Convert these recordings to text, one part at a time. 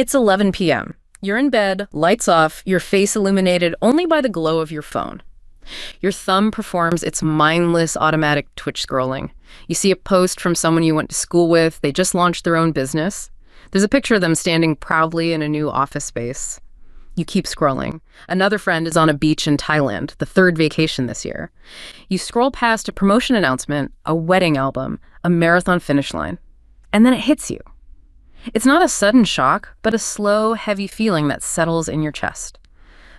It's 11 p.m. You're in bed, lights off, your face illuminated only by the glow of your phone. Your thumb performs its mindless automatic Twitch scrolling. You see a post from someone you went to school with. They just launched their own business. There's a picture of them standing proudly in a new office space. You keep scrolling. Another friend is on a beach in Thailand, the third vacation this year. You scroll past a promotion announcement, a wedding album, a marathon finish line. And then it hits you. It's not a sudden shock, but a slow, heavy feeling that settles in your chest.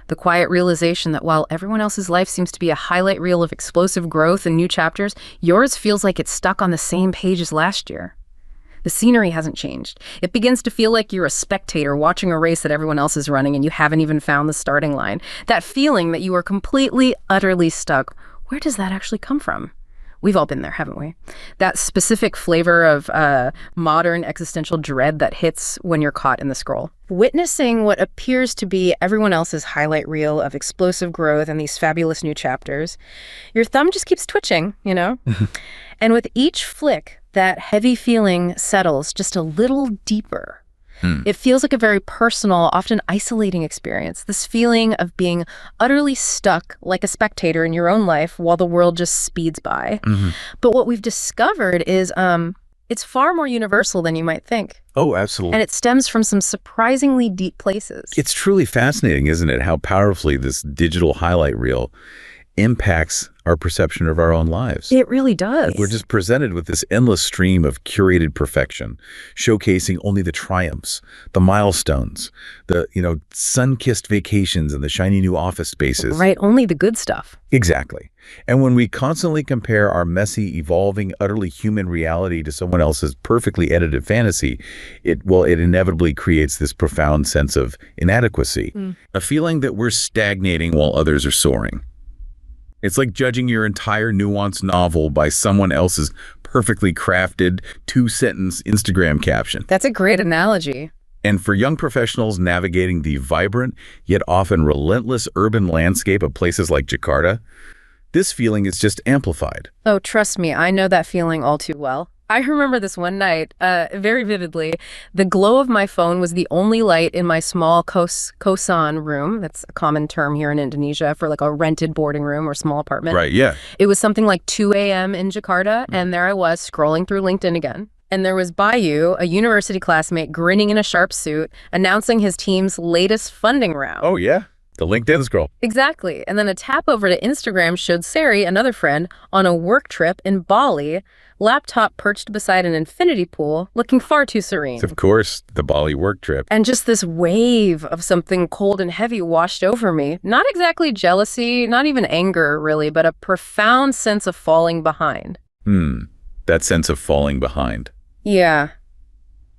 The quiet realization that while everyone else's life seems to be a highlight reel of explosive growth and new chapters, yours feels like it's stuck on the same page as last year. The scenery hasn't changed. It begins to feel like you're a spectator watching a race that everyone else is running and you haven't even found the starting line. That feeling that you are completely, utterly stuck. Where does that actually come from? We've all been there, haven't we? That specific flavor of modern existential dread that hits when you're caught in the scroll. Witnessing what appears to be everyone else's highlight reel of explosive growth and these fabulous new chapters, your thumb just keeps twitching, you know? And with each flick, that heavy feeling settles just a little deeper. It feels like a very personal, often isolating experience. This feeling of being utterly stuck like a spectator in your own life while the world just speeds by. But what we've discovered is it's far more universal than you might think. Oh, absolutely. And it stems from some surprisingly deep places. It's truly fascinating, isn't it, how powerfully this digital highlight reel impacts our perception of our own lives. It really does. We're just presented with this endless stream of curated perfection, showcasing only the triumphs, the milestones, the, sun-kissed vacations and the shiny new office spaces. Right, only the good stuff. Exactly. And when we constantly compare our messy, evolving, utterly human reality to someone else's perfectly edited fantasy, it inevitably creates this profound sense of inadequacy, a feeling that we're stagnating while others are soaring. It's like judging your entire nuanced novel by someone else's perfectly crafted two-sentence Instagram caption. That's a great analogy. And for young professionals navigating the vibrant, yet often relentless urban landscape of places like Jakarta, this feeling is just amplified. Oh, trust me, I know that feeling all too well. I remember this one night, very vividly. The glow of my phone was the only light in my small kosan room. That's a common term here in Indonesia for like a rented boarding room or small apartment. Right, yeah. It was something like 2 a.m. in Jakarta, and there I was scrolling through LinkedIn again. And there was Bayu, a university classmate, grinning in a sharp suit, announcing his team's latest funding round. Oh, yeah. The LinkedIn scroll. Exactly. And then a tap over to Instagram showed Sari, another friend, on a work trip in Bali, laptop perched beside an infinity pool, looking far too serene. Of course, the Bali work trip. And just this wave of something cold and heavy washed over me. Not exactly jealousy, not even anger, really, but a profound sense of falling behind. That sense of falling behind. Yeah.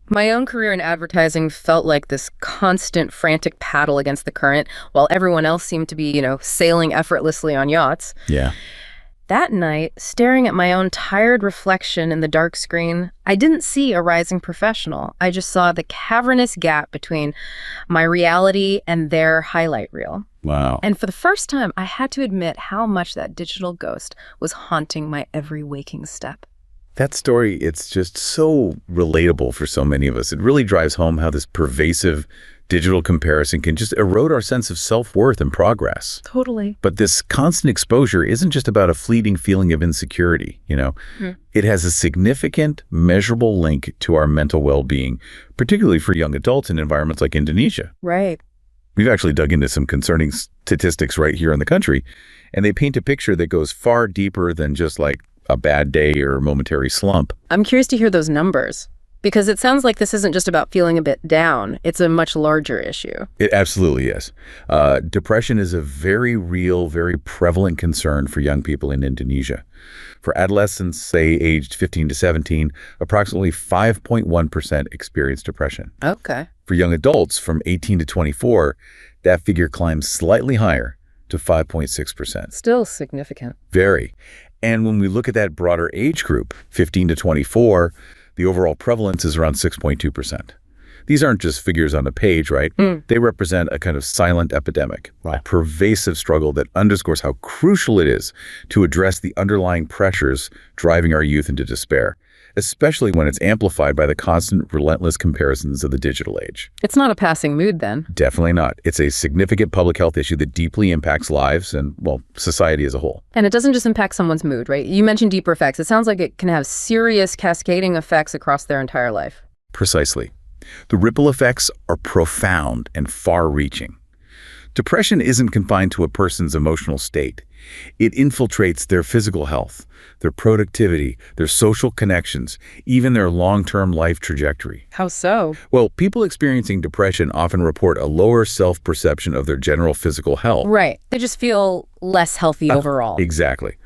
My own career in advertising felt like this constant, frantic paddle against the current, while everyone else seemed to be, sailing effortlessly on yachts. Yeah. That night, staring at my own tired reflection in the dark screen, I didn't see a rising professional. I just saw the cavernous gap between my reality and their highlight reel. Wow. And for the first time, I had to admit how much that digital ghost was haunting my every waking step. That story, it's just so relatable for so many of us. It really drives home how this pervasive digital comparison can just erode our sense of self-worth and progress. Totally. But this constant exposure isn't just about a fleeting feeling of insecurity, It has a significant, measurable link to our mental well-being, particularly for young adults in environments like Indonesia. Right. We've actually dug into some concerning statistics right here in the country, and they paint a picture that goes far deeper than just like a bad day or a momentary slump. I'm curious to hear those numbers, because it sounds like this isn't just about feeling a bit down. It's a much larger issue. It absolutely is. Depression is a very real, very prevalent concern for young people in Indonesia. For adolescents, say, aged 15 to 17, approximately 5.1% experience depression. Okay. For young adults from 18 to 24, that figure climbs slightly higher to 5.6%. Still significant. Very. And when we look at that broader age group, 15 to 24, the overall prevalence is around 6.2%. These aren't just figures on a page, right? They represent a kind of silent epidemic, a pervasive struggle that underscores how crucial it is to address the underlying pressures driving our youth into despair. especially when it's amplified by the constant, relentless comparisons of the digital age. It's not a passing mood then. Definitely not. It's a significant public health issue that deeply impacts lives and, well, society as a whole. And it doesn't just impact someone's mood, right? You mentioned deeper effects. It sounds like it can have serious cascading effects across their entire life. Precisely. The ripple effects are profound and far-reaching. Depression isn't confined to a person's emotional state. It infiltrates their physical health, their productivity, their social connections, even their long-term life trajectory. How so? Well, people experiencing depression often report a lower self-perception of their general physical health. Right. They just feel less healthy overall. Exactly.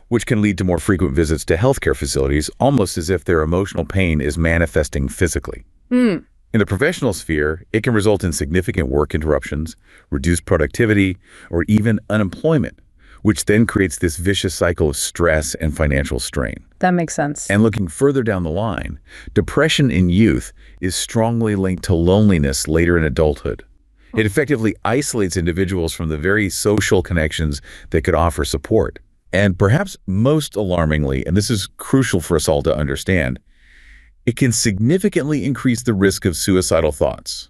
Which can lead to more frequent visits to healthcare facilities, almost as if their emotional pain is manifesting physically. In the professional sphere, it can result in significant work interruptions, reduced productivity, or even unemployment, which then creates this vicious cycle of stress and financial strain. That makes sense. And looking further down the line, depression in youth is strongly linked to loneliness later in adulthood. It effectively isolates individuals from the very social connections that could offer support. And perhaps most alarmingly, and this is crucial for us all to understand, it can significantly increase the risk of suicidal thoughts.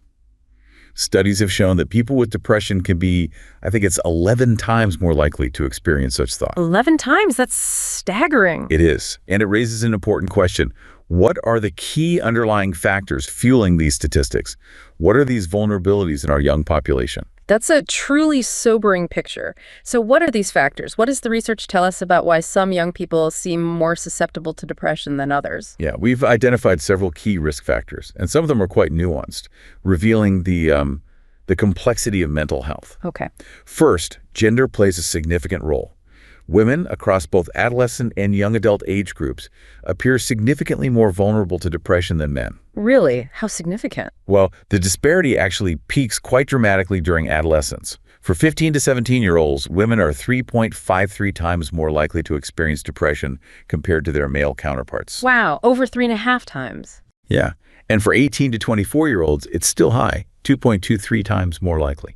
Studies have shown that people with depression can be, I think it's 11 times more likely to experience such thoughts. 11 times? That's staggering. It is. And it raises an important question. What are the key underlying factors fueling these statistics? What are these vulnerabilities in our young population? That's a truly sobering picture. So what are these factors? What does the research tell us about why some young people seem more susceptible to depression than others? Yeah, we've identified several key risk factors, and some of them are quite nuanced, revealing the complexity of mental health. Okay. First, gender plays a significant role. Women across both adolescent and young adult age groups appear significantly more vulnerable to depression than men. Really? How significant? Well, the disparity actually peaks quite dramatically during adolescence. For 15 to 17-year-olds, women are 3.53 times more likely to experience depression compared to their male counterparts. Wow, over 3.5 times. Yeah. And for 18 to 24-year-olds, it's still high, 2.23 times more likely.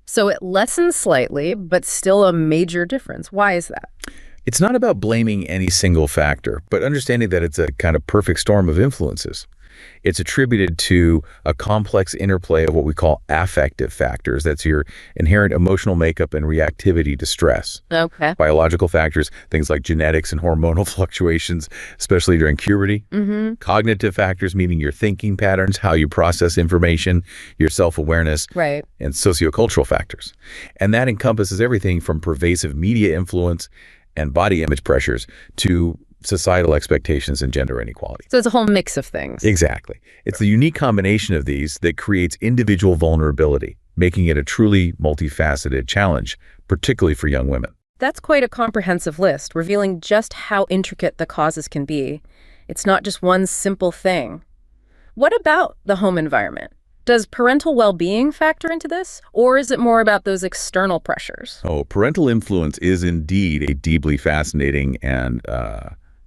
So it lessens slightly, but still a major difference. Why is that? It's not about blaming any single factor, but understanding that it's a kind of perfect storm of influences. It's attributed to a complex interplay of what we call affective factors. That's your inherent emotional makeup and reactivity to stress. Okay. Biological factors, things like genetics and hormonal fluctuations, especially during puberty. Cognitive factors, meaning your thinking patterns, how you process information, your self-awareness. Right. And sociocultural factors. And that encompasses everything from pervasive media influence and body image pressures to societal expectations and gender inequality. So it's a whole mix of things. Exactly. It's the unique combination of these that creates individual vulnerability, making it a truly multifaceted challenge, particularly for young women. That's quite a comprehensive list, revealing just how intricate the causes can be. It's not just one simple thing. What about the home environment? Does parental well-being factor into this, or is it more about those external pressures? Oh, parental influence is indeed a deeply fascinating and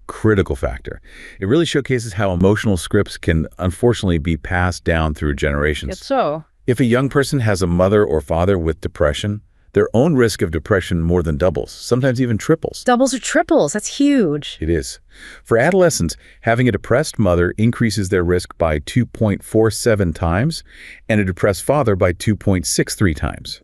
critical factor. It really showcases how emotional scripts can unfortunately be passed down through generations. It's so. If a young person has a mother or father with depression, their own risk of depression more than doubles, sometimes even triples. Doubles or triples, that's huge. It is. For adolescents, having a depressed mother increases their risk by 2.47 times and a depressed father by 2.63 times.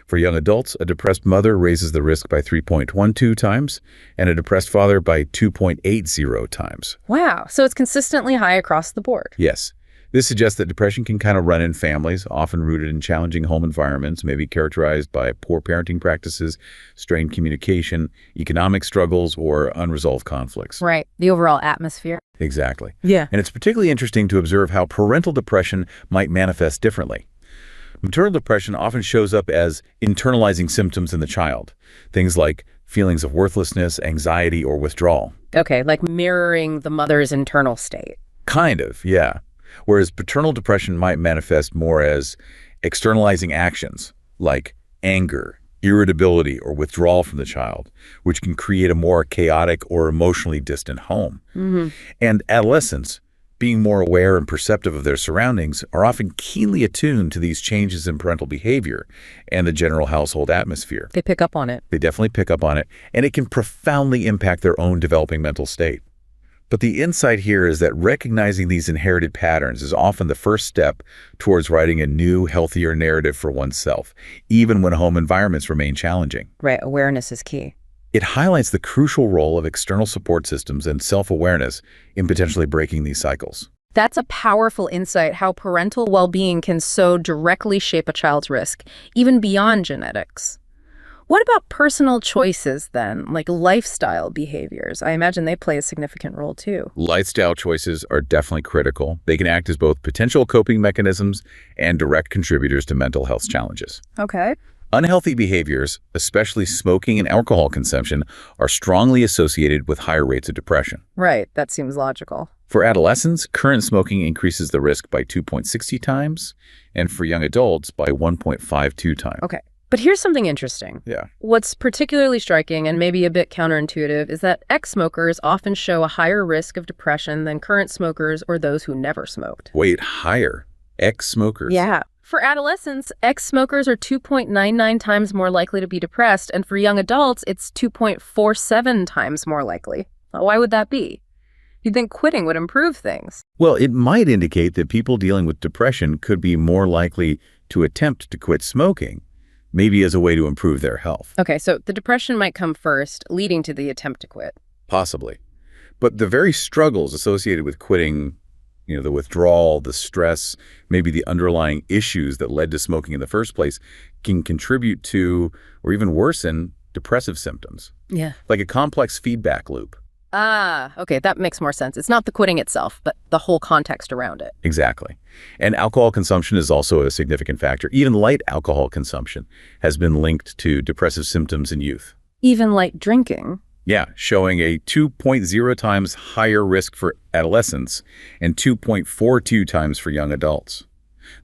For young adults, a depressed mother raises the risk by 3.12 times and a depressed father by 2.80 times. Wow, so it's consistently high across the board. Yes. This suggests that depression can kind of run in families, often rooted in challenging home environments, maybe characterized by poor parenting practices, strained communication, economic struggles, or unresolved conflicts. Right, the overall atmosphere. Exactly. Yeah. And it's particularly interesting to observe how parental depression might manifest differently. Maternal depression often shows up as internalizing symptoms in the child, things like feelings of worthlessness, anxiety, or withdrawal. Okay, like mirroring the mother's internal state. Kind of, yeah. Whereas paternal depression might manifest more as externalizing actions like anger, irritability, or withdrawal from the child, which can create a more chaotic or emotionally distant home. And adolescents, being more aware and perceptive of their surroundings, are often keenly attuned to these changes in parental behavior and the general household atmosphere. They pick up on it. They definitely pick up on it, and it can profoundly impact their own developing mental state. But the insight here is that recognizing these inherited patterns is often the first step towards writing a new, healthier narrative for oneself, even when home environments remain challenging. Right, awareness is key. It highlights the crucial role of external support systems and self-awareness in potentially breaking these cycles. That's a powerful insight, how parental well-being can so directly shape a child's risk, even beyond genetics. What about personal choices then, like lifestyle behaviors? I imagine they play a significant role too. Lifestyle choices are definitely critical. They can act as both potential coping mechanisms and direct contributors to mental health challenges. Okay. Unhealthy behaviors, especially smoking and alcohol consumption, are strongly associated with higher rates of depression. Right, that seems logical. For adolescents, current smoking increases the risk by 2.60 times, and for young adults by 1.52 times. Okay. But here's something interesting. Yeah. What's particularly striking and maybe a bit counterintuitive is that ex-smokers often show a higher risk of depression than current smokers or those who never smoked. Wait, higher? Ex-smokers? Yeah. For adolescents, ex-smokers are 2.99 times more likely to be depressed, and for young adults, it's 2.47 times more likely. Why would that be? You'd think quitting would improve things. Well, it might indicate that people dealing with depression could be more likely to attempt to quit smoking, maybe as a way to improve their health. Okay, so the depression might come first, leading to the attempt to quit. Possibly. But the very struggles associated with quitting, the withdrawal, the stress, maybe the underlying issues that led to smoking in the first place, can contribute to, or even worsen, depressive symptoms. Yeah. Like a complex feedback loop. Ah, okay, that makes more sense. It's not the quitting itself, but the whole context around it. Exactly. And alcohol consumption is also a significant factor. Even light alcohol consumption has been linked to depressive symptoms in youth. Even light drinking? Yeah, showing a 2.0 times higher risk for adolescents and 2.42 times for young adults.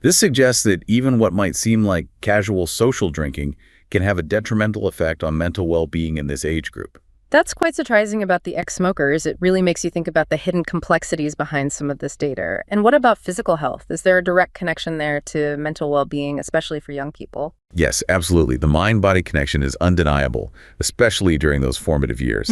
This suggests that even what might seem like casual social drinking can have a detrimental effect on mental well-being in this age group. That's quite surprising about the ex-smokers. It really makes you think about the hidden complexities behind some of this data. And what about physical health? Is there a direct connection there to mental well-being, especially for young people? Yes, absolutely. The mind-body connection is undeniable, especially during those formative years.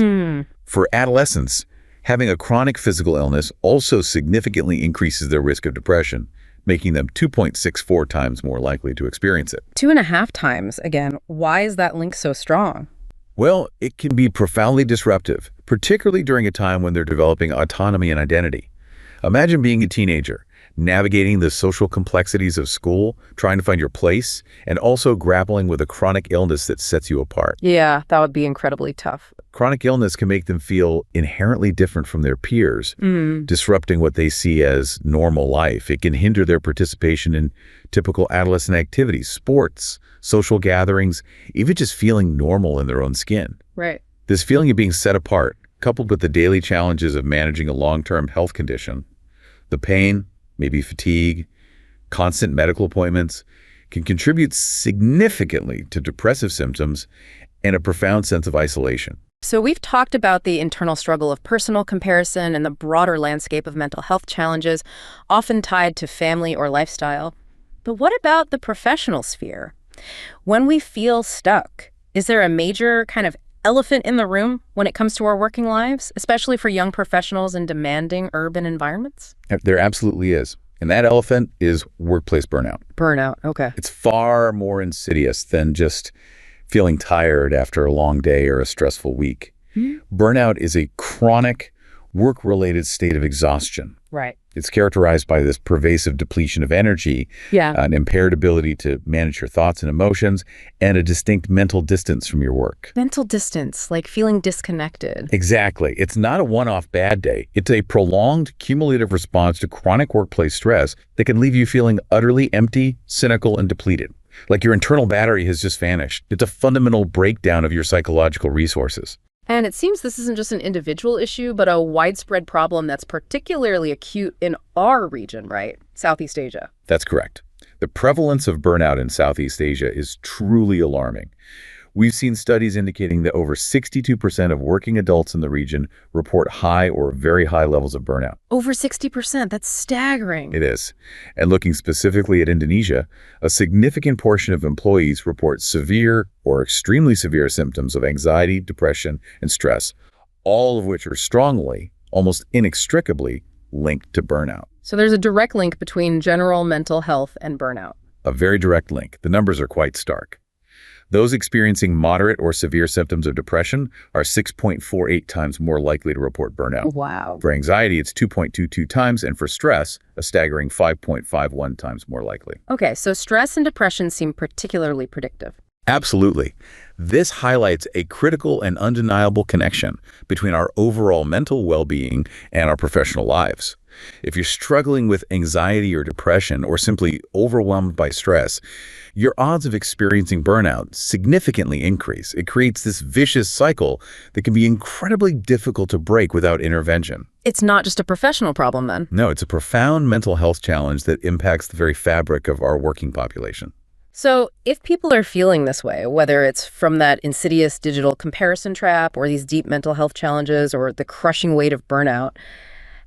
For adolescents, having a chronic physical illness also significantly increases their risk of depression, making them 2.64 times more likely to experience it. 2.5 times, again. Why is that link so strong? Well, it can be profoundly disruptive, particularly during a time when they're developing autonomy and identity. Imagine being a teenager, navigating the social complexities of school, trying to find your place, and also grappling with a chronic illness that sets you apart. Yeah, that would be incredibly tough. Chronic illness can make them feel inherently different from their peers, disrupting what they see as normal life. It can hinder their participation in typical adolescent activities, sports, social gatherings, even just feeling normal in their own skin. Right. This feeling of being set apart, coupled with the daily challenges of managing a long-term health condition, the pain, maybe fatigue, constant medical appointments, can contribute significantly to depressive symptoms and a profound sense of isolation. So we've talked about the internal struggle of personal comparison and the broader landscape of mental health challenges, often tied to family or lifestyle. But what about the professional sphere? When we feel stuck, is there a major kind of elephant in the room when it comes to our working lives, especially for young professionals in demanding urban environments? There absolutely is. And that elephant is workplace burnout. Burnout, okay. It's far more insidious than just feeling tired after a long day or a stressful week. Burnout is a chronic, work-related state of exhaustion. Right. It's characterized by this pervasive depletion of energy, an impaired ability to manage your thoughts and emotions, and a distinct mental distance from your work. Mental distance, like feeling disconnected. Exactly. It's not a one-off bad day. It's a prolonged, cumulative response to chronic workplace stress that can leave you feeling utterly empty, cynical, and depleted. Like your internal battery has just vanished. It's a fundamental breakdown of your psychological resources. And it seems this isn't just an individual issue, but a widespread problem that's particularly acute in our region, right? Southeast Asia. That's correct. The prevalence of burnout in Southeast Asia is truly alarming. We've seen studies indicating that over 62% of working adults in the region report high or very high levels of burnout. Over 60%, that's staggering. It is. And looking specifically at Indonesia, a significant portion of employees report severe or extremely severe symptoms of anxiety, depression, and stress, all of which are strongly almost inextricably linked to burnout. So there's a direct link between general mental health and burnout. A very direct link. The numbers are quite stark. Those experiencing moderate or severe symptoms of depression are 6.48 times more likely to report burnout. Wow. For anxiety, it's 2.22 times, and for stress, a staggering 5.51 times more likely. Okay, so stress and depression seem particularly predictive. Absolutely. This highlights a critical and undeniable connection between our overall mental well-being and our professional lives. If you're struggling with anxiety or depression or simply overwhelmed by stress, your odds of experiencing burnout significantly increase. It creates this vicious cycle that can be incredibly difficult to break without intervention. It's not just a professional problem then. No, it's a profound mental health challenge that impacts the very fabric of our working population. So if people are feeling this way, whether it's from that insidious digital comparison trap or these deep mental health challenges or the crushing weight of burnout,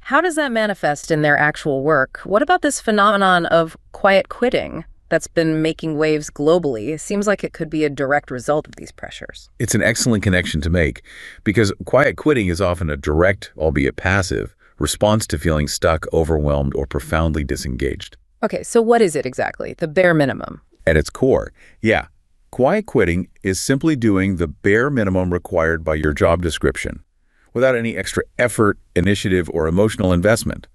how does that manifest in their actual work? What about this phenomenon of quiet quitting that's been making waves globally? It seems like it could be a direct result of these pressures. It's an excellent connection to make because quiet quitting is often a direct, albeit passive, response to feeling stuck, overwhelmed, or profoundly disengaged. Okay, so what is it exactly? The bare minimum? At its core, yeah, quiet quitting is simply doing the bare minimum required by your job description, without any extra effort, initiative, or emotional investment.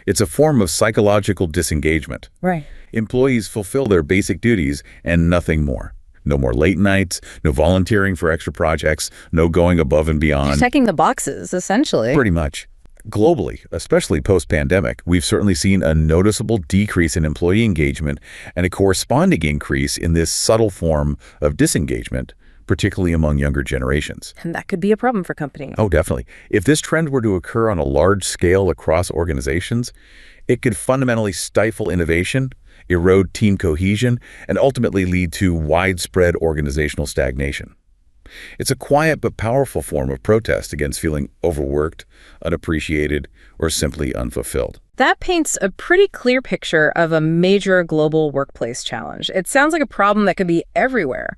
It's a form of psychological disengagement. Right. Employees fulfill their basic duties and nothing more. No more late nights, no volunteering for extra projects, no going above and beyond. Checking the boxes, essentially. Pretty much. Globally, especially post-pandemic, we've certainly seen a noticeable decrease in employee engagement and a corresponding increase in this subtle form of disengagement, particularly among younger generations. And that could be a problem for companies. Oh, definitely. If this trend were to occur on a large scale across organizations, it could fundamentally stifle innovation, erode team cohesion, and ultimately lead to widespread organizational stagnation. It's a quiet but powerful form of protest against feeling overworked, unappreciated, or simply unfulfilled. That paints a pretty clear picture of a major global workplace challenge. It sounds like a problem that could be everywhere.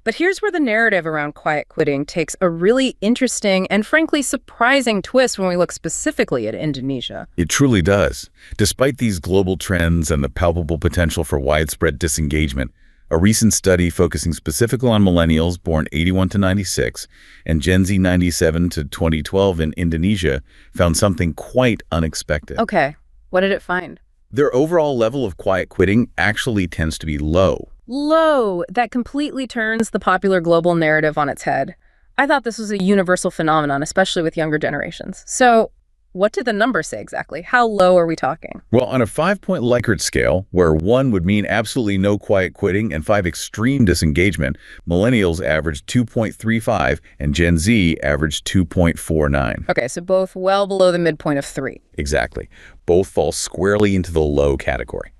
But here's where the narrative around quiet quitting takes a really interesting and frankly surprising twist when we look specifically at Indonesia. It truly does. Despite these global trends and the palpable potential for widespread disengagement, a recent study focusing specifically on millennials born 81 to 96 and Gen Z 97 to 2012 in Indonesia found something quite unexpected. Okay, what did it find? Their overall level of quiet quitting actually tends to be low. Low. That completely turns the popular global narrative on its head. I thought this was a universal phenomenon, especially with younger generations. So what did the number say exactly? How low are we talking? Well, on a 5-point Likert scale, where 1 would mean absolutely no quiet quitting and 5 extreme disengagement, millennials averaged 2.35 and Gen Z averaged 2.49. Okay, so both well below the midpoint of 3. Exactly. Both fall squarely into the low category.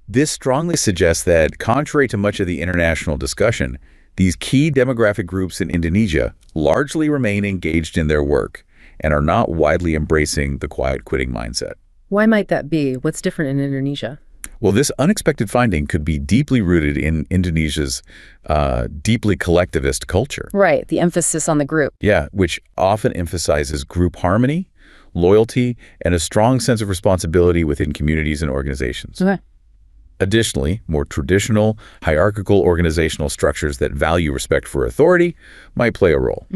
This strongly suggests that, contrary to much of the international discussion, these key demographic groups in Indonesia largely remain engaged in their work and are not widely embracing the quiet quitting mindset. Why might that be? What's different in Indonesia? Well, this unexpected finding could be deeply rooted in Indonesia's deeply collectivist culture. Right, the emphasis on the group. Yeah, which often emphasizes group harmony, loyalty, and a strong sense of responsibility within communities and organizations. Okay. Additionally, more traditional, hierarchical organizational structures that value respect for authority might play a role.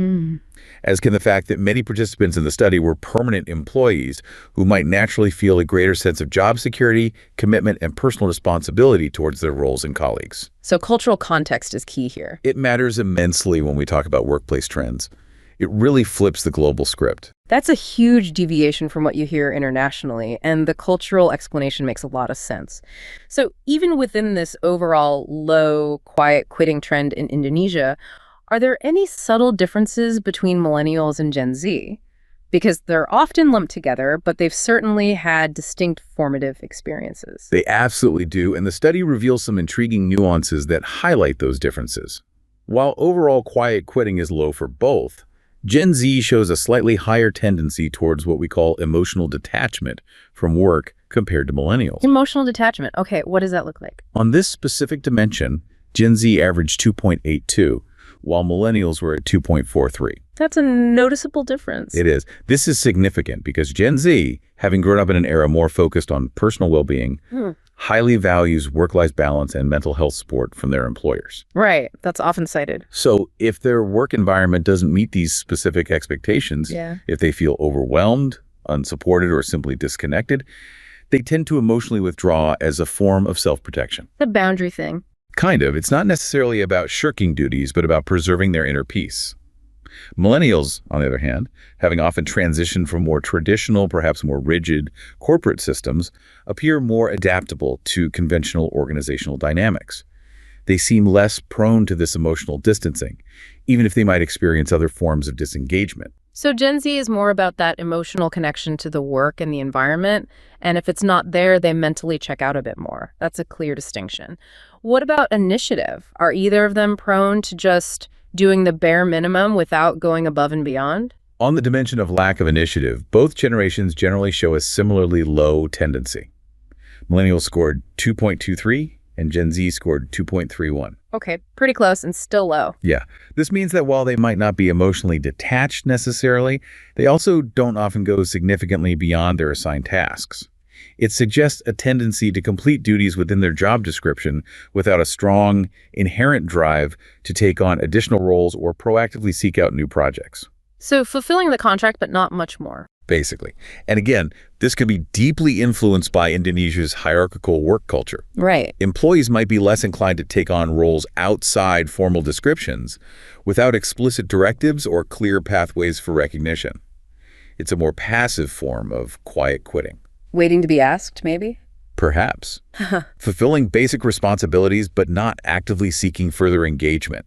As can the fact that many participants in the study were permanent employees who might naturally feel a greater sense of job security, commitment, and personal responsibility towards their roles and colleagues. So cultural context is key here. It matters immensely when we talk about workplace trends. It really flips the global script. That's a huge deviation from what you hear internationally, and the cultural explanation makes a lot of sense. So even within this overall low, quiet quitting trend in Indonesia, are there any subtle differences between millennials and Gen Z? Because they're often lumped together, but they've certainly had distinct formative experiences. They absolutely do, and the study reveals some intriguing nuances that highlight those differences. While overall quiet quitting is low for both, Gen Z shows a slightly higher tendency towards what we call emotional detachment from work compared to millennials. Emotional detachment. Okay, what does that look like? On this specific dimension, Gen Z averaged 2.82, while millennials were at 2.43. That's a noticeable difference. It is. This is significant because Gen Z, having grown up in an era more focused on personal well-being, highly values work-life balance and mental health support from their employers. Right. That's often cited. So if their work environment doesn't meet these specific expectations, if they feel overwhelmed, unsupported, or simply disconnected, they tend to emotionally withdraw as a form of self-protection. The boundary thing. Kind of. It's not necessarily about shirking duties, but about preserving their inner peace. Millennials, on the other hand, having often transitioned from more traditional, perhaps more rigid corporate systems, appear more adaptable to conventional organizational dynamics. They seem less prone to this emotional distancing, even if they might experience other forms of disengagement. So Gen Z is more about that emotional connection to the work and the environment, and if it's not there, they mentally check out a bit more. That's a clear distinction. What about initiative? Are either of them prone to just doing the bare minimum without going above and beyond? On the dimension of lack of initiative, both generations generally show a similarly low tendency. Millennials scored 2.23 and Gen Z scored 2.31. Okay, pretty close and still low. Yeah, this means that while they might not be emotionally detached necessarily, they also don't often go significantly beyond their assigned tasks. It suggests a tendency to complete duties within their job description without a strong, inherent drive to take on additional roles or proactively seek out new projects. So fulfilling the contract, but not much more. Basically. And again, this could be deeply influenced by Indonesia's hierarchical work culture. Right. Employees might be less inclined to take on roles outside formal descriptions without explicit directives or clear pathways for recognition. It's a more passive form of quiet quitting. Waiting to be asked, maybe? Perhaps. Fulfilling basic responsibilities but not actively seeking further engagement.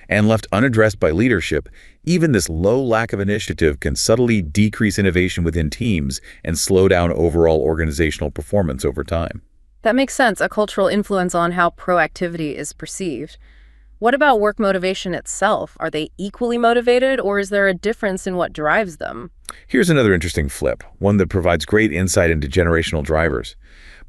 And left unaddressed by leadership, even this low lack of initiative can subtly decrease innovation within teams and slow down overall organizational performance over time. That makes sense, a cultural influence on how proactivity is perceived. What about work motivation itself? Are they equally motivated, or is there a difference in what drives them? Here's another interesting flip, one that provides great insight into generational drivers.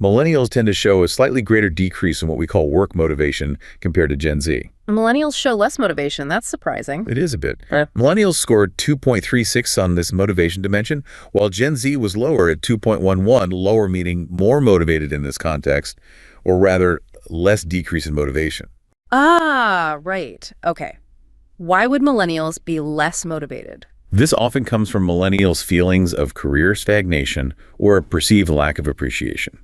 Millennials tend to show a slightly greater decrease in what we call work motivation compared to Gen Z. Millennials show less motivation. That's surprising. It is a bit. Millennials scored 2.36 on this motivation dimension, while Gen Z was lower at 2.11, lower meaning more motivated in this context, or rather, less decrease in motivation. Ah, right. Okay. Why would millennials be less motivated? This often comes from millennials' feelings of career stagnation or a perceived lack of appreciation.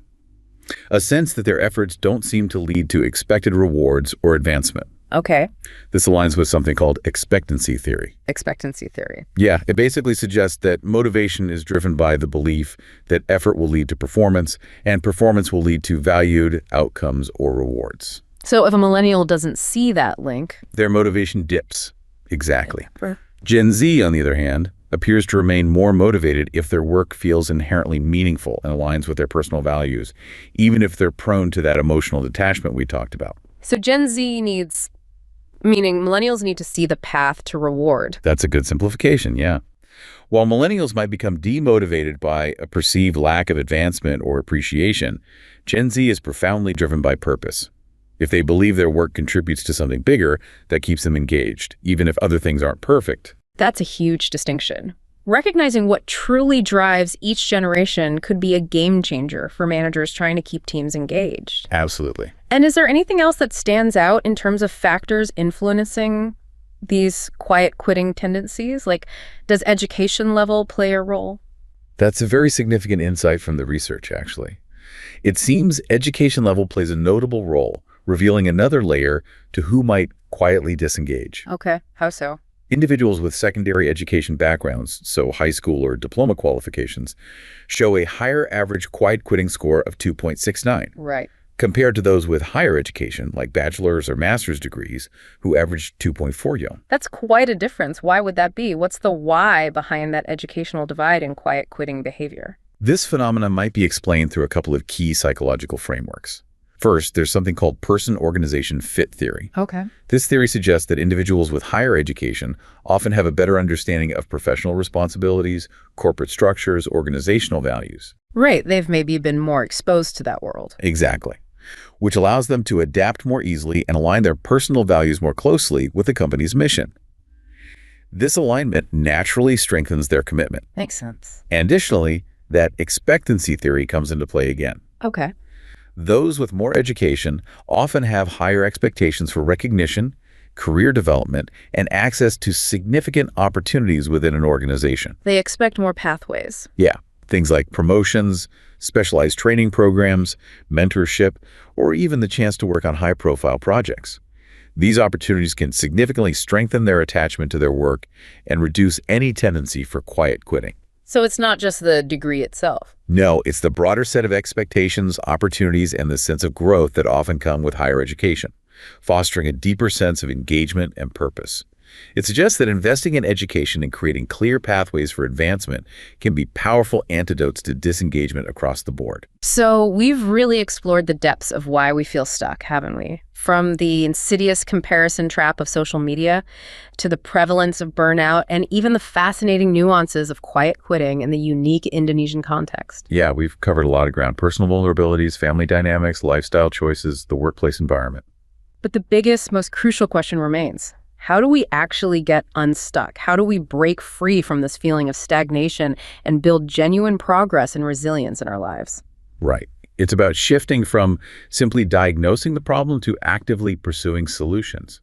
A sense that their efforts don't seem to lead to expected rewards or advancement. Okay. This aligns with something called expectancy theory. Expectancy theory. Yeah, it basically suggests that motivation is driven by the belief that effort will lead to performance, and performance will lead to valued outcomes or rewards. So if a millennial doesn't see that link, their motivation dips. Exactly. Sure. Gen Z, on the other hand, appears to remain more motivated if their work feels inherently meaningful and aligns with their personal values, even if they're prone to that emotional detachment we talked about. So Gen Z needs, meaning millennials need to see the path to reward. That's a good simplification, yeah. While millennials might become demotivated by a perceived lack of advancement or appreciation, Gen Z is profoundly driven by purpose. If they believe their work contributes to something bigger, that keeps them engaged, even if other things aren't perfect. That's a huge distinction. Recognizing what truly drives each generation could be a game changer for managers trying to keep teams engaged. Absolutely. And is there anything else that stands out in terms of factors influencing these quiet quitting tendencies? Like, does education level play a role? That's a very significant insight from the research, actually. It seems education level plays a notable role, revealing another layer to who might quietly disengage. Okay, how so? Individuals with secondary education backgrounds, so high school or diploma qualifications, show a higher average quiet quitting score of 2.69. Right. Compared to those with higher education, like bachelor's or master's degrees, who averaged 2.40. That's quite a difference. Why would that be? What's the why behind that educational divide in quiet quitting behavior? This phenomenon might be explained through a couple of key psychological frameworks. First, there's something called person-organization fit theory. Okay. This theory suggests that individuals with higher education often have a better understanding of professional responsibilities, corporate structures, organizational values. Right, they've maybe been more exposed to that world. Exactly. Which allows them to adapt more easily and align their personal values more closely with the company's mission. This alignment naturally strengthens their commitment. Makes sense. And additionally, that expectancy theory comes into play again. Okay. Those with more education often have higher expectations for recognition, career development, and access to significant opportunities within an organization. They expect more pathways. Yeah, things like promotions, specialized training programs, mentorship, or even the chance to work on high-profile projects. These opportunities can significantly strengthen their attachment to their work and reduce any tendency for quiet quitting. So it's not just the degree itself. No, it's the broader set of expectations, opportunities, and the sense of growth that often come with higher education, fostering a deeper sense of engagement and purpose. It suggests that investing in education and creating clear pathways for advancement can be powerful antidotes to disengagement across the board. So we've really explored the depths of why we feel stuck, haven't we? From the insidious comparison trap of social media to the prevalence of burnout and even the fascinating nuances of quiet quitting in the unique Indonesian context. Yeah, we've covered a lot of ground. Personal vulnerabilities, family dynamics, lifestyle choices, the workplace environment. But the biggest, most crucial question remains. How do we actually get unstuck? How do we break free from this feeling of stagnation and build genuine progress and resilience in our lives? Right. It's about shifting from simply diagnosing the problem to actively pursuing solutions.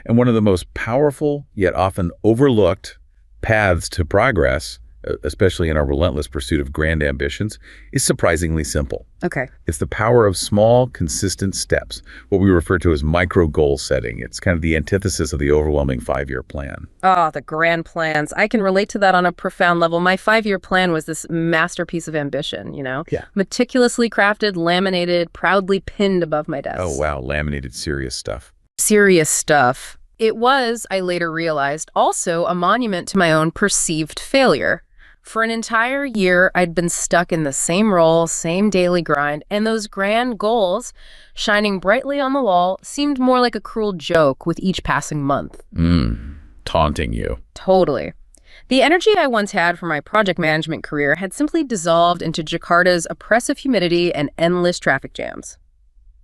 And one of the most powerful, yet often overlooked paths to progress, especially in our relentless pursuit of grand ambitions, is surprisingly simple. Okay. It's the power of small, consistent steps, what we refer to as micro goal setting. It's kind of the antithesis of the overwhelming 5-year plan. Oh, the grand plans. I can relate to that on a profound level. My 5-year plan was this masterpiece of ambition, Yeah. Meticulously crafted, laminated, proudly pinned above my desk. Oh, wow. Laminated serious stuff. Serious stuff. It was, I later realized, also a monument to my own perceived failure. For an entire year, I'd been stuck in the same role, same daily grind, and those grand goals, shining brightly on the wall, seemed more like a cruel joke with each passing month. Taunting you. Totally. The energy I once had for my project management career had simply dissolved into Jakarta's oppressive humidity and endless traffic jams.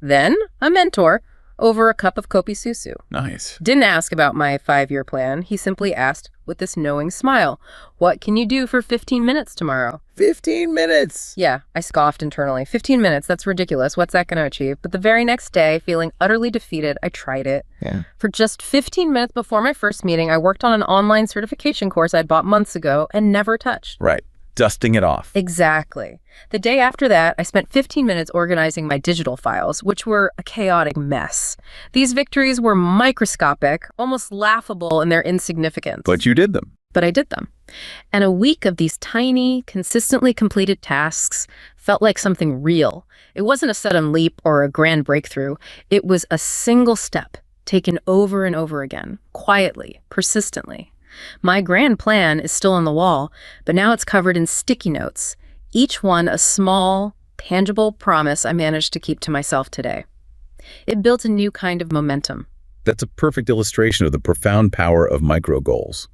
Then, a mentor, over a cup of kopi susu, Nice. didn't ask about my 5-year plan. He simply asked, with this knowing smile, "What can you do for 15 minutes tomorrow?" 15 minutes! Yeah, I scoffed internally. 15 minutes, that's ridiculous. What's that going to achieve? But the very next day, feeling utterly defeated, I tried it. Yeah. For just 15 minutes before my first meeting, I worked on an online certification course I'd bought months ago and never touched. Right. Dusting it off. Exactly. The day after that, I spent 15 minutes organizing my digital files, which were a chaotic mess. These victories were microscopic, almost laughable in their insignificance. But you did them. But I did them. And a week of these tiny, consistently completed tasks felt like something real. It wasn't a sudden leap or a grand breakthrough. It was a single step, taken over and over again, quietly, persistently. My grand plan is still on the wall, but now it's covered in sticky notes, each one a small, tangible promise I managed to keep to myself today. It built a new kind of momentum. That's a perfect illustration of the profound power of micro goals.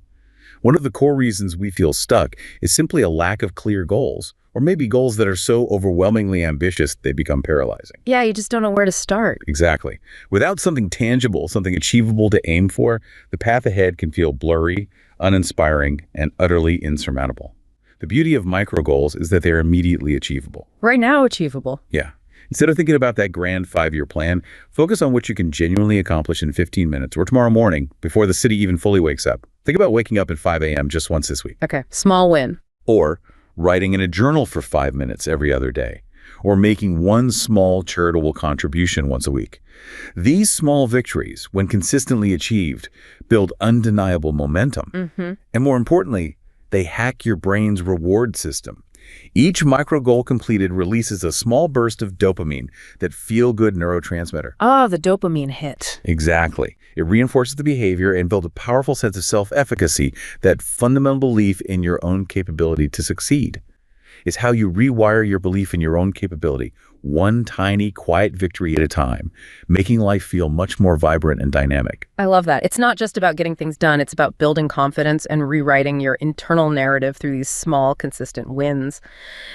One of the core reasons we feel stuck is simply a lack of clear goals, or maybe goals that are so overwhelmingly ambitious they become paralyzing. Yeah, you just don't know where to start. Exactly. Without something tangible, something achievable to aim for, the path ahead can feel blurry, uninspiring, and utterly insurmountable. The beauty of micro goals is that they're immediately achievable. Right now, achievable. Yeah. Instead of thinking about that grand 5-year plan, focus on what you can genuinely accomplish in 15 minutes or tomorrow morning before the city even fully wakes up. Think about waking up at 5 a.m. just once this week. Okay, small win. Or writing in a journal for 5 minutes every other day. Or making one small charitable contribution once a week. These small victories, when consistently achieved, build undeniable momentum. And more importantly, they hack your brain's reward system. Each micro goal completed releases a small burst of dopamine, that feel-good neurotransmitter. Oh, the dopamine hit. Exactly. It reinforces the behavior and builds a powerful sense of self-efficacy, that fundamental belief in your own capability to succeed. Is how you rewire your belief in your own capability, one tiny, quiet victory at a time, making life feel much more vibrant and dynamic. I love that. It's not just about getting things done. It's about building confidence and rewriting your internal narrative through these small, consistent wins.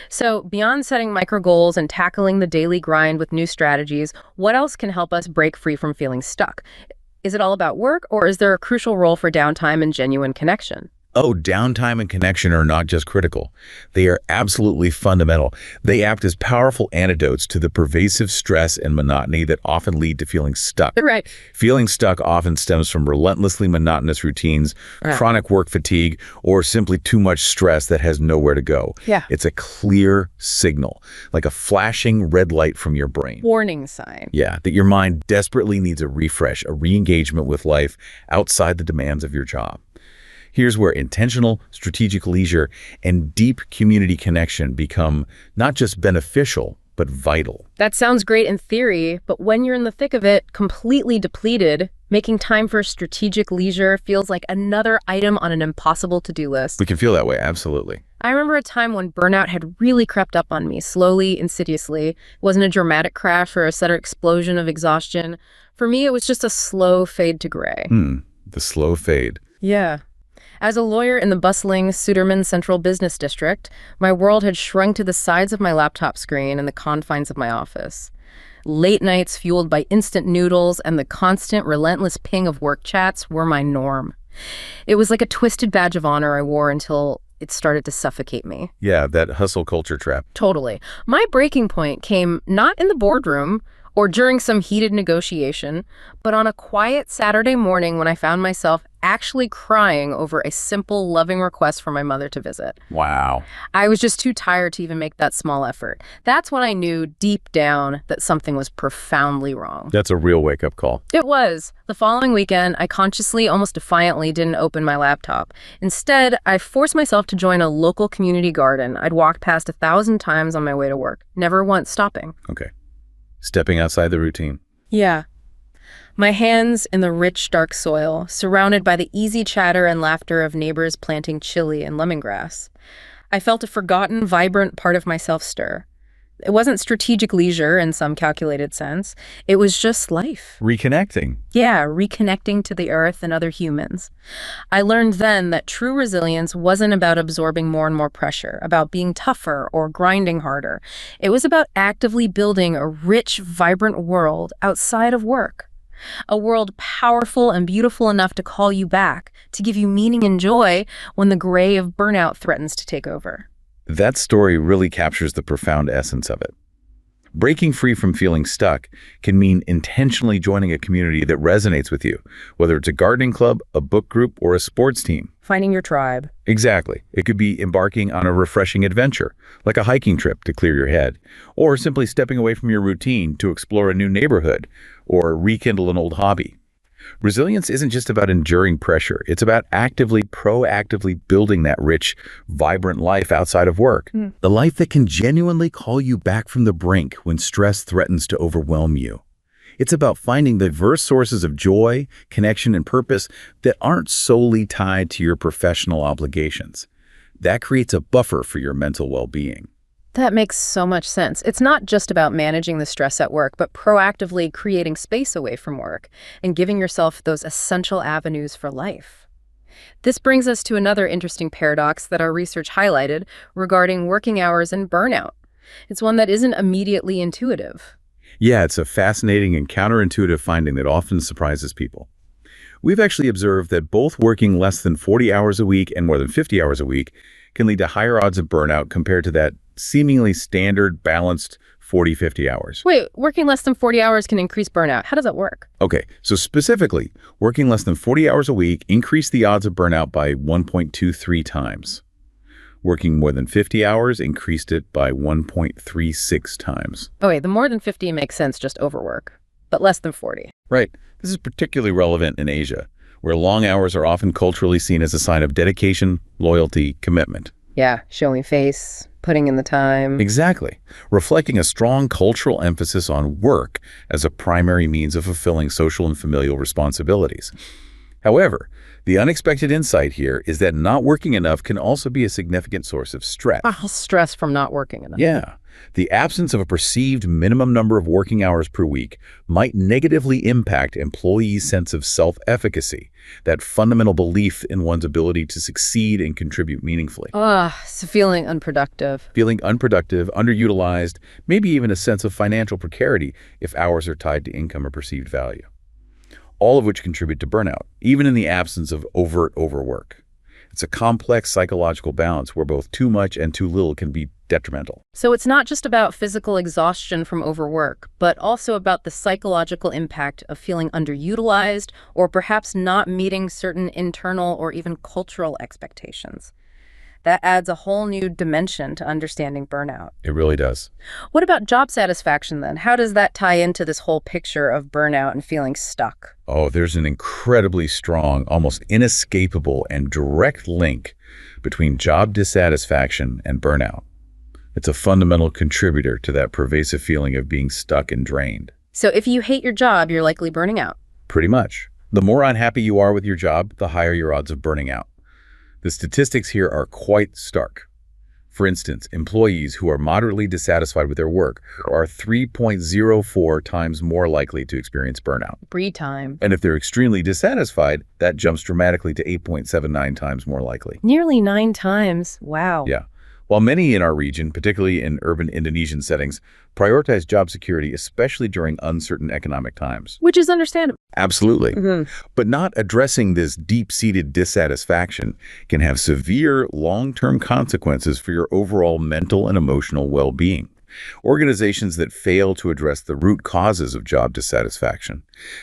So beyond setting micro goals and tackling the daily grind with new strategies, what else can help us break free from feeling stuck? Is it all about work, or is there a crucial role for downtime and genuine connection? Oh, downtime and connection are not just critical. They are absolutely fundamental. They act as powerful antidotes to the pervasive stress and monotony that often lead to feeling stuck. Right. Feeling stuck often stems from relentlessly monotonous routines, chronic work fatigue, or simply too much stress that has nowhere to go. Yeah. It's a clear signal, like a flashing red light from your brain. Warning sign. Yeah, that your mind desperately needs a refresh, a re-engagement with life outside the demands of your job. Here's where intentional, strategic leisure and deep community connection become not just beneficial, but vital. That sounds great in theory, but when you're in the thick of it, completely depleted, making time for strategic leisure feels like another item on an impossible to-do list. We can feel that way, absolutely. I remember a time when burnout had really crept up on me, slowly, insidiously. It wasn't a dramatic crash or a sudden explosion of exhaustion. For me, it was just a slow fade to gray. The slow fade. Yeah. As a lawyer in the bustling Suderman Central Business District, my world had shrunk to the size of my laptop screen and the confines of my office. Late nights fueled by instant noodles and the constant, relentless ping of work chats were my norm. It was like a twisted badge of honor I wore until it started to suffocate me. Yeah, that hustle culture trap. Totally. My breaking point came not in the boardroom or during some heated negotiation, but on a quiet Saturday morning when I found myself actually crying over a simple, loving request for my mother to visit. Wow. I was just too tired to even make that small effort. That's when I knew deep down that something was profoundly wrong. That's a real wake-up call. It was. The following weekend, I consciously, almost defiantly, didn't open my laptop. Instead, I forced myself to join a local community garden I'd walked past 1,000 times on my way to work, never once stopping. Okay. Stepping outside the routine. Yeah. My hands in the rich, dark soil, surrounded by the easy chatter and laughter of neighbors planting chili and lemongrass. I felt a forgotten, vibrant part of myself stir. It wasn't strategic leisure in some calculated sense. It was just life. Reconnecting. Yeah, reconnecting to the earth and other humans. I learned then that true resilience wasn't about absorbing more and more pressure, about being tougher or grinding harder. It was about actively building a rich, vibrant world outside of work. A world powerful and beautiful enough to call you back, to give you meaning and joy when the gray of burnout threatens to take over. That story really captures the profound essence of it. Breaking free from feeling stuck can mean intentionally joining a community that resonates with you, whether it's a gardening club, a book group, or a sports team. Finding your tribe. Exactly. It could be embarking on a refreshing adventure, like a hiking trip to clear your head, or simply stepping away from your routine to explore a new neighborhood or rekindle an old hobby. Resilience isn't just about enduring pressure. It's about proactively building that rich, vibrant life outside of work. The life that can genuinely call you back from the brink when stress threatens to overwhelm you. It's about finding diverse sources of joy, connection, and purpose that aren't solely tied to your professional obligations. That creates a buffer for your mental well-being. That makes so much sense. It's not just about managing the stress at work, but proactively creating space away from work and giving yourself those essential avenues for life. This brings us to another interesting paradox that our research highlighted regarding working hours and burnout. It's one that isn't immediately intuitive. Yeah, it's a fascinating and counterintuitive finding that often surprises people. We've actually observed that both working less than 40 hours a week and more than 50 hours a week can lead to higher odds of burnout compared to that seemingly standard, balanced 40, 50 hours. Wait, working less than 40 hours can increase burnout. How does that work? Okay, so specifically, working less than 40 hours a week increased the odds of burnout by 1.23 times. Working more than 50 hours increased it by 1.36 times. Oh wait, the more than 50 makes sense, just overwork, but less than 40. Right. This is particularly relevant in Asia, where long hours are often culturally seen as a sign of dedication, loyalty, commitment. Yeah, showing face, putting in the time. Exactly. Reflecting a strong cultural emphasis on work as a primary means of fulfilling social and familial responsibilities. However, the unexpected insight here is that not working enough can also be a significant source of stress. Stress from not working enough. Yeah. The absence of a perceived minimum number of working hours per week might negatively impact employees' sense of self-efficacy, that fundamental belief in one's ability to succeed and contribute meaningfully. So feeling unproductive. Feeling unproductive, underutilized, maybe even a sense of financial precarity if hours are tied to income or perceived value. all of which contribute to burnout, even in the absence of overt overwork. It's a complex psychological balance where both too much and too little can be detrimental. So it's not just about physical exhaustion from overwork, but also about the psychological impact of feeling underutilized or perhaps not meeting certain internal or even cultural expectations. That adds a whole new dimension to understanding burnout. It really does. What about job satisfaction then? How does that tie into this whole picture of burnout and feeling stuck? Oh, there's an incredibly strong, almost inescapable and direct link between job dissatisfaction and burnout. It's a fundamental contributor to that pervasive feeling of being stuck and drained. So if you hate your job, you're likely burning out. Pretty much. The more unhappy you are with your job, the higher your odds of burning out. The statistics here are quite stark. For instance, employees who are moderately dissatisfied with their work are 3.04 times more likely to experience burnout. Breathe time. And if they're extremely dissatisfied, that jumps dramatically to 8.79 times more likely. Nearly 9 times. Wow. Yeah. While many in our region, particularly in urban Indonesian settings, prioritize job security, especially during uncertain economic times. Which is understandable. Absolutely. But not addressing this deep-seated dissatisfaction can have severe long-term consequences for your overall mental and emotional well-being. Organizations that fail to address the root causes of job dissatisfaction,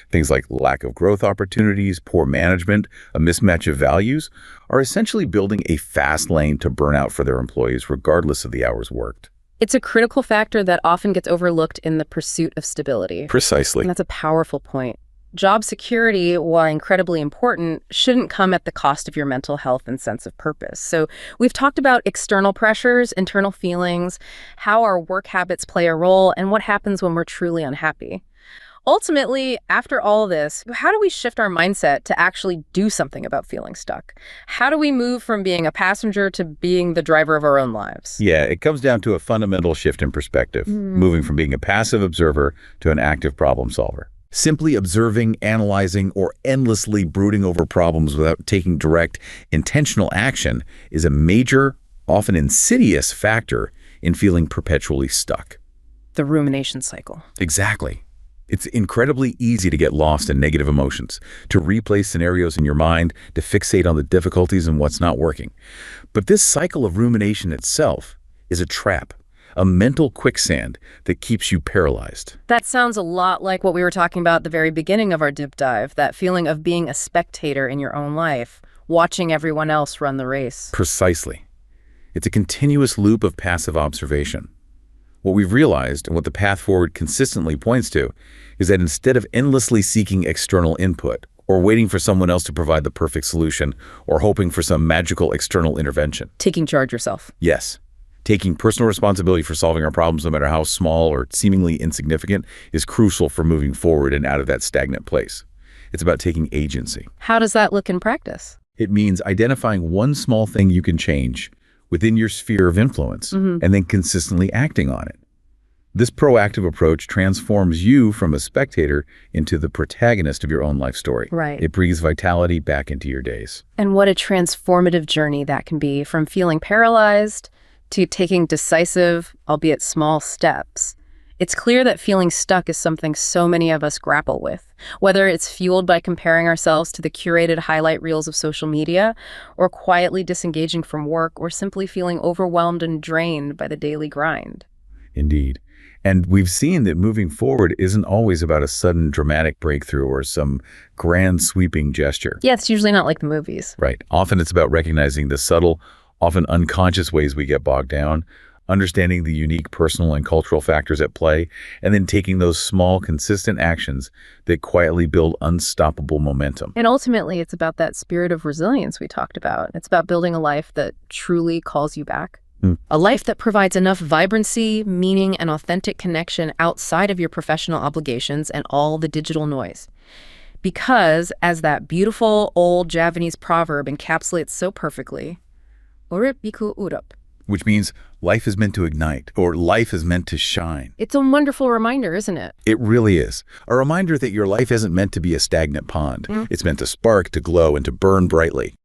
things like lack of growth opportunities, poor management, a mismatch of values, are essentially building a fast lane to burnout for their employees regardless of the hours worked. It's a critical factor that often gets overlooked in the pursuit of stability. Precisely. And that's a powerful point. Job security, while incredibly important, shouldn't come at the cost of your mental health and sense of purpose. So we've talked about external pressures, internal feelings, how our work habits play a role, and what happens when we're truly unhappy. Ultimately, after all of this, how do we shift our mindset to actually do something about feeling stuck? How do we move from being a passenger to being the driver of our own lives? Yeah, it comes down to a fundamental shift in perspective, moving from being a passive observer to an active problem solver. Simply observing, analyzing, or endlessly brooding over problems without taking direct, intentional action is a major, often insidious factor in feeling perpetually stuck. The rumination cycle. Exactly. It's incredibly easy to get lost in negative emotions, to replay scenarios in your mind, to fixate on the difficulties and what's not working. But this cycle of rumination itself is a trap, a mental quicksand that keeps you paralyzed. That sounds a lot like what we were talking about at the very beginning of our deep dive, that feeling of being a spectator in your own life, watching everyone else run the race. Precisely. It's a continuous loop of passive observation. What we've realized, and what the path forward consistently points to, is that instead of endlessly seeking external input, or waiting for someone else to provide the perfect solution, or hoping for some magical external intervention. Taking charge yourself. Yes. Taking personal responsibility for solving our problems, no matter how small or seemingly insignificant, is crucial for moving forward and out of that stagnant place. It's about taking agency. How does that look in practice? It means identifying one small thing you can change within your sphere of influence and then consistently acting on it. This proactive approach transforms you from a spectator into the protagonist of your own life story. Right. It breathes vitality back into your days. And what a transformative journey that can be, from feeling paralyzed to taking decisive, albeit small, steps. It's clear that feeling stuck is something so many of us grapple with, whether it's fueled by comparing ourselves to the curated highlight reels of social media, or quietly disengaging from work, or simply feeling overwhelmed and drained by the daily grind. Indeed. And we've seen that moving forward isn't always about a sudden dramatic breakthrough or some grand sweeping gesture. Yeah, it's usually not like the movies. Right. Often it's about recognizing the subtle, often unconscious ways we get bogged down, understanding the unique personal and cultural factors at play, and then taking those small, consistent actions that quietly build unstoppable momentum. And ultimately, it's about that spirit of resilience we talked about. It's about building a life that truly calls you back. A life that provides enough vibrancy, meaning, and authentic connection outside of your professional obligations and all the digital noise. Because, as that beautiful old Javanese proverb encapsulates so perfectly, urip iku urup. Which means life is meant to ignite, or life is meant to shine. It's a wonderful reminder, isn't it? It really is. A reminder that your life isn't meant to be a stagnant pond. It's meant to spark, to glow, and to burn brightly.